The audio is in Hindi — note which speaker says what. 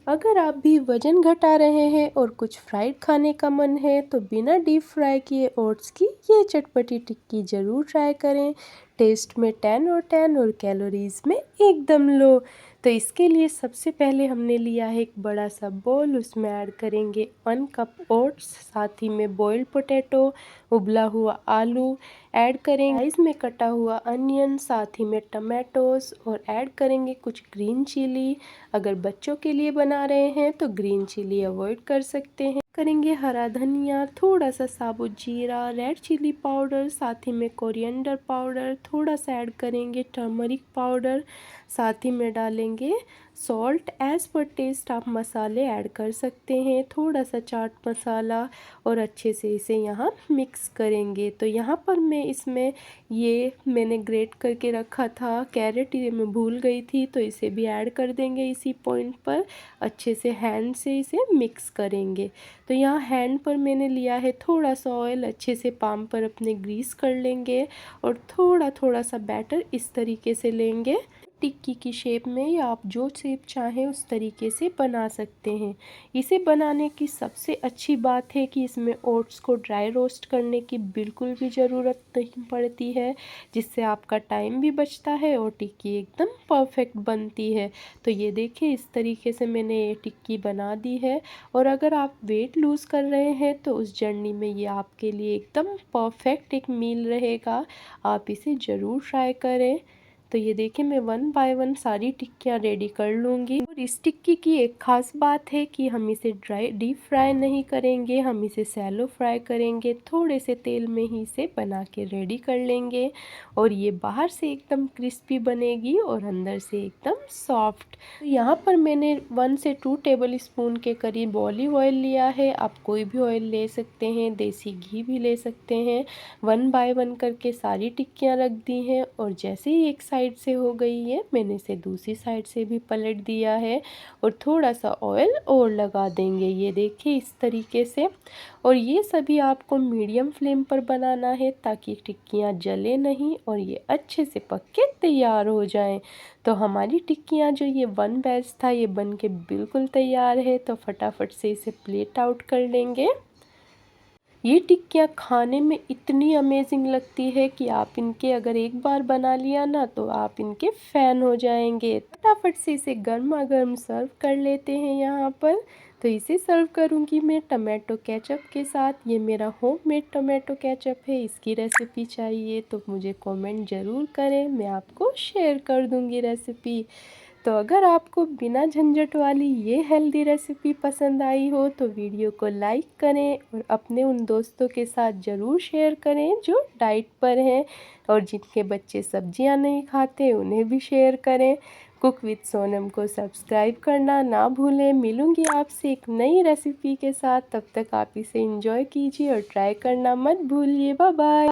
Speaker 1: अगर आप भी वज़न घटा रहे हैं और कुछ फ्राइड खाने का मन है तो बिना डीप फ्राई किए ओट्स की ये चटपटी टिक्की ज़रूर ट्राई करें। टेस्ट में 10 और 10 और कैलोरीज़ में एकदम लो। तो इसके लिए सबसे पहले हमने लिया है एक बड़ा सा बोल, उसमें ऐड करेंगे 1 कप ओट्स, साथ ही में बॉइल्ड पोटैटो, उबला हुआ आलू, ऐड करेंगे साइज़ में कटा हुआ अनियन, साथ ही में टमाटोज़ और ऐड करेंगे कुछ ग्रीन चिली। अगर बच्चों के लिए बना रहे हैं तो ग्रीन चिली अवॉइड कर सकते हैं। करेंगे हरा धनिया, थोड़ा सा साबुत जीरा, रेड चिली पाउडर, साथ ही में कोरिएंडर पाउडर, थोड़ा सा ऐड करेंगे टर्मरिक पाउडर, साथ ही में डालेंगे सॉल्ट एज़ पर टेस्ट। आप मसाले ऐड कर सकते हैं, थोड़ा सा चाट मसाला, और अच्छे से इसे यहाँ मिक्स करेंगे। तो यहाँ पर मैं इसमें ये मैंने ग्रेट करके रखा था कैरेट, ये मैं भूल गई थी, तो इसे भी ऐड कर देंगे इसी पॉइंट पर। अच्छे से हैंड से इसे मिक्स करेंगे। तो यहाँ हैंड पर मैंने लिया है थोड़ा सा ऑयल, अच्छे से पाम पर अपने ग्रीस कर लेंगे और थोड़ा थोड़ा सा बैटर इस तरीके से लेंगे। टिक्की की शेप में, या आप जो शेप चाहें उस तरीके से बना सकते हैं। इसे बनाने की सबसे अच्छी बात है कि इसमें ओट्स को ड्राई रोस्ट करने की बिल्कुल भी ज़रूरत नहीं पड़ती है, जिससे आपका टाइम भी बचता है और टिक्की एकदम परफेक्ट बनती है। तो ये देखिए, इस तरीके से मैंने ये टिक्की बना दी है। और अगर आप वेट लूज़ कर रहे हैं तो उस जर्नी में ये आपके लिए एकदम परफेक्ट एक मील रहेगा। आप इसे ज़रूर ट्राई करें। तो ये देखिए, मैं 1 बाय 1 सारी टिक्कियाँ रेडी कर लूँगी। और इस टिक्की की एक ख़ास बात है कि हम इसे डीप फ्राई नहीं करेंगे, हम इसे सैलो फ्राई करेंगे। थोड़े से तेल में ही इसे बना के रेडी कर लेंगे और ये बाहर से एकदम क्रिस्पी बनेगी और अंदर से एकदम सॉफ्ट। तो यहाँ पर मैंने 1 से 2 टेबल स्पून के करीब ऑलिव ऑयल लिया है। आप कोई भी ऑयल ले सकते हैं, देसी घी भी ले सकते हैं। 1 बाय 1 करके सारी टिक्कियाँ रख दी हैं और जैसे ही एक साइड से हो गई है, मैंने इसे दूसरी साइड से भी पलट दिया है और थोड़ा सा ऑयल और लगा देंगे। ये देखिए, इस तरीके से। और ये सभी आपको मीडियम फ्लेम पर बनाना है ताकि टिक्कियाँ जले नहीं और ये अच्छे से पक के तैयार हो जाएं। तो हमारी टिक्कियाँ जो ये 1 बैच था, ये बन के बिल्कुल तैयार है। तो फटाफट से इसे प्लेट आउट कर लेंगे। ये टिक्कियाँ खाने में इतनी अमेजिंग लगती है कि आप इनके अगर एक बार बना लिया ना तो आप इनके फ़ैन हो जाएंगे। फटाफट से इसे गर्मा गर्म सर्व कर लेते हैं यहाँ पर। तो इसे सर्व करूँगी मैं टमाटो केचप के साथ। ये मेरा होममेड टमाटो केचप है। इसकी रेसिपी चाहिए तो मुझे कमेंट ज़रूर करें, मैं आपको शेयर कर दूँगी रेसिपी। तो अगर आपको बिना झंझट वाली ये हेल्दी रेसिपी पसंद आई हो तो वीडियो को लाइक करें और अपने उन दोस्तों के साथ ज़रूर शेयर करें जो डाइट पर हैं और जिनके बच्चे सब्जियां नहीं खाते, उन्हें भी शेयर करें। कुक विद सोनम को सब्सक्राइब करना ना भूलें। मिलूंगी आपसे एक नई रेसिपी के साथ, तब तक आप इसे एंजॉय कीजिए और ट्राई करना मत भूलिए। Bye bye.